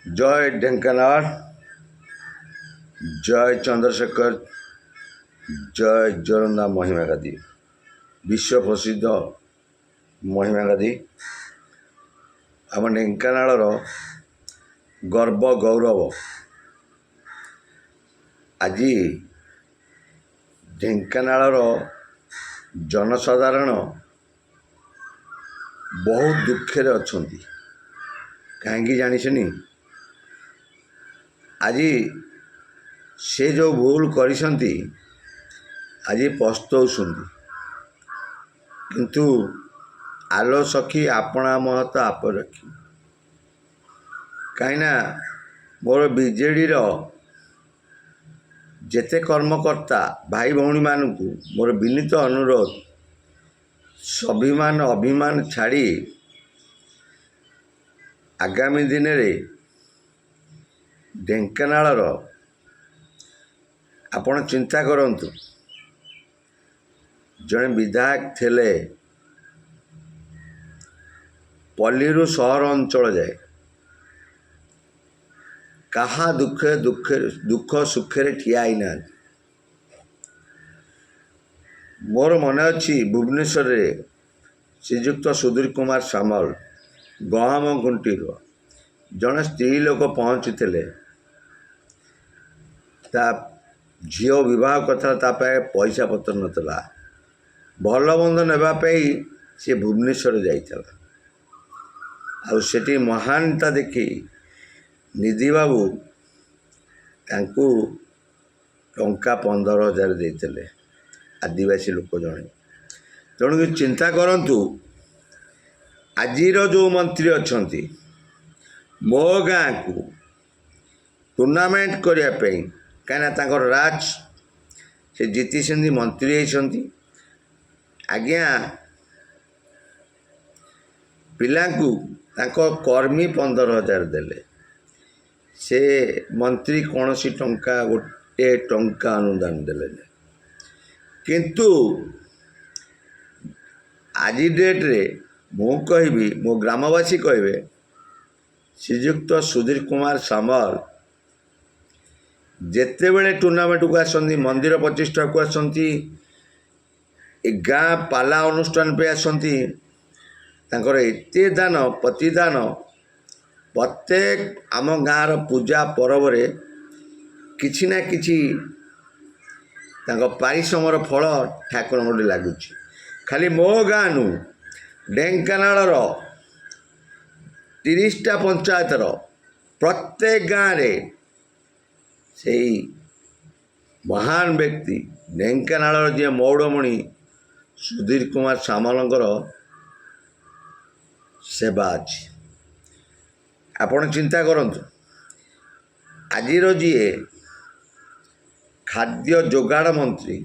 जय ढेंकानाल, जय चंद्रशेखर, जय जोरंदा महिमा गांधी, विश्व प्रसिद्ध महिमा गांधी आम ढेंकानाल गर्व गौरव। आज ढेंकानाल जनसाधारण बहुत दुखे अच्छा कहीं जानी आज से जो भूल करिसंती आज पछताउछंती किंतु आलो सखी आपणा महत आप रखी कहीं मोर बीजेडी जेते कर्मकर्ता भाई भौणी मानू मोर विनीत अनुरोध स्वाभिमान अभिमान छाड़ी आगामी दिन में ढेंकानाल आपण चिंता करंतु। जड़े विधायक थे पल्लीरू सहर अंचल जाए कहा दुख सुखे ठिया ही ना। मोर मन अच्छी भुवनेश्वर रे श्रीजुक्त सुधीर कुमार सामल गहम गुंटी जड़े स्त्री लोक पहुँचते झील बह कथा पैसा पत्र नाला भल बंद नापी सी भुवनेश्वर जाता आठी महानता देखी निधि बाबू तांकू टंका 15,000 देते आदिवासी लोक जड़े तेणु चिंता करंतु। आजिर जो मंत्री अच्छा मो गाँ को टूर्नामेंट करने कहीं राज से जीति मंत्री होती आज्ञा पिला कर्मी 15,000 देले से मंत्री कौन सी टंका गोटे टंका अनुदान देले किंतु आज डेट रे मु कहबी मो ग्रामवासी कहबे श्रीजुक्त सुधीर कुमार सामल जेते बेले टूर्नामेंट को आसती मंदिर प्रतिष्ठा को आसती गाँ पाला अनुष्ठान पे आसती एते दान प्रतिदान प्रत्येक आम गाँर पूजा पर्व किछि ना किछि पारिश्रमर फल ठाकुर लगुच। खाली मो गाँ नु ढेंकानाल 30टा पंचायतर प्रत्येक गाँव में से महान व्यक्ति ढेंकानाल जी मौड़मणि सुधीर कुमार सामलंकर सेवा अच्छी। आपण चिंता करंतु आजिर जी खाद्य जोगाड़ मंत्री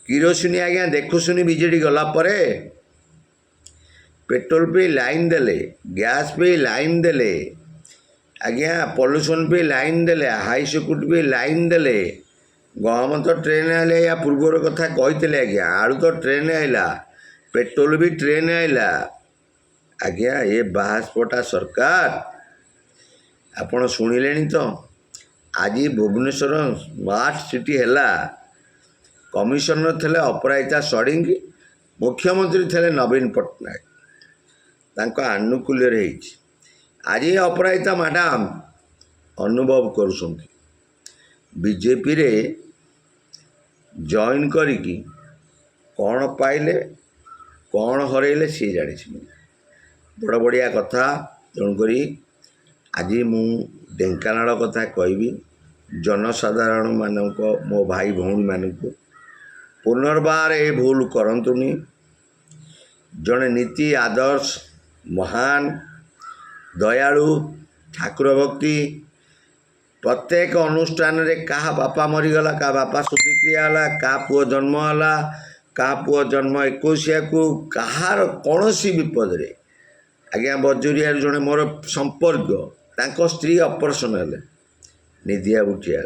किरोसिनी आज्ञा देखुसुनी बीजेडी गला परे पेट्रोल पे लाइन देले गैस पे लाइन देले आज्ञा पॉल्यूशन पे लाइन देले हाई सिक्यूरिटी पे लाइन देले गहम तो ट्रेन आइले या पूर्वर कथा कहते आज्ञा आलू तो ट्रेन आइला पेट्रोल भी ट्रेन आइला आज्ञा ये बाहास्पटा सरकार आपण शुणिले तो आज भुवनेश्वर स्मार्ट सिटी हैला कमिशनर थे अपराजिता षडंगी मुख्यमंत्री थे नवीन पट्टनायक तांको आनुकूल्य आज अपराजिता मैडम अनुभव कर बीजेपी रे जॉइन करिकी कौन पाइले कौन हरइले सी जानी बड़ बढ़िया कथा। तेणुक आज मु ढेंकानाल कथा कहबी जनसाधारण मानक मो भाई भौणी मानक पुनर्बार ए भूल करंतुनी। जड़े नीति आदर्श महान दयालु ठाकुर भक्ति प्रत्येक अनुष्ठान रे कहा बापा मरीगला क्या बापा शुद्धिक्रिया है क्या पुओ जन्म है क्या पुओ जन्म 21 को कहार कौन सी विपद रे आज्ञा बजुरिया जड़े मोर संपर्क तांको स्त्री ऑपरेशन हेले निधिया बुटिया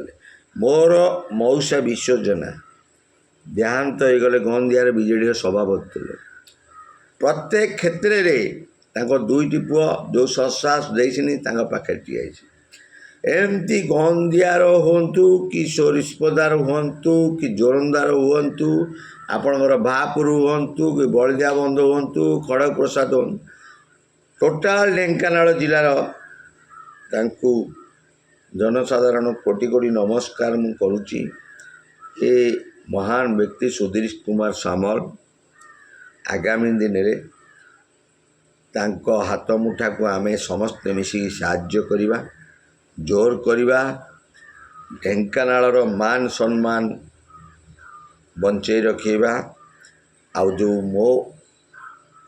मोर मौसा विश्वजना देहांत हो गले गंदियार बीजेडी सभापति प्रत्येक क्षेत्र रे ତାଙ୍କ ଦୁଇଟି ପୁଅ ଯେଉଁ ସଶ୍ୱାସ ଦେଇଛନ୍ତି ତାଙ୍କ ପାଖରେ ଠିଆ ହେଇଛି। ଏମିତି ଗନ୍ଧିଆର ହୁଅନ୍ତୁ କି ସୋରିଷପଦାର ହୁଅନ୍ତୁ କି ଜୋରନ୍ଦାର ହୁଅନ୍ତୁ, ଆପଣଙ୍କର ଭାପୁର ହୁଅନ୍ତୁ କି ବଳଦିଆ ବନ୍ଧ ହୁଅନ୍ତୁ, ଖଡ଼ଗପ୍ରସାଦ ହୁଅନ୍ତୁ, ଟୋଟାଲ ଢେଙ୍କାନାଳ ଜିଲ୍ଲାର ତାଙ୍କୁ ଜନସାଧାରଣ କୋଟି କୋଟି ନମସ୍କାର ମୁଁ କରୁଛି। ଏ ମହାନ ବ୍ୟକ୍ତି ସୁଧୀର କୁମାର ସାମଲ ଆଗାମୀ ଦିନରେ ତାଙ୍କ ହାତ ମୁଠାକୁ ଆମେ ସମସ୍ତେ ମିଶିକି ସାହାଯ୍ୟ କରିବା, ଜୋର କରିବା, ଢେଙ୍କାନାଳର ମାନ ସମ୍ମାନ ବଞ୍ଚେଇ ରଖିବା। ଆଉ ଯେଉଁ ମୋ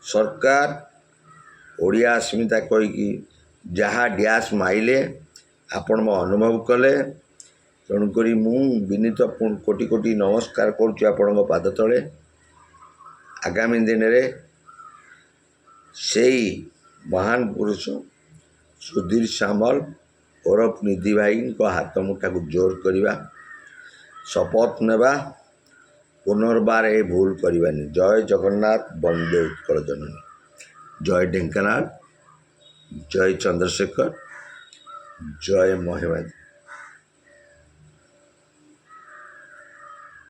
ସରକାର ଓଡ଼ିଆ अस्मिता କହିକି ଯାହା ଡ୍ୟାସ୍ ମାଇଲେ ଆପଣ ମୋ ଅନୁଭବ କଲେ, ତେଣୁକରି ମୁଁ ବିନୀତ କୋଟି କୋଟି ନମସ୍କାର କରୁଛି ଆପଣଙ୍କ ପାଦ ତଳେ। ଆଗାମୀ ଦିନରେ ସେଇ ମହାନ ପୁରୁଷ ସୁଧୀର ସାମଲ ଓରଫ ନିଧି ଭାଇଙ୍କ ହାତ ମୁଠାକୁ ଜୋର କରିବା, ଶପଥ ନେବା, ପୁନର୍ବାର ଏ ଭୁଲ କରିବାନି। ଜୟ ଜଗନ୍ନାଥ, ବନ୍ଦେ ଉତ୍କଳ ଜନନୀ। ଜୟ ଢେଙ୍କାନାଳ, ଜୟ ଚନ୍ଦ୍ରଶେଖର, ଜୟ ମହିମା।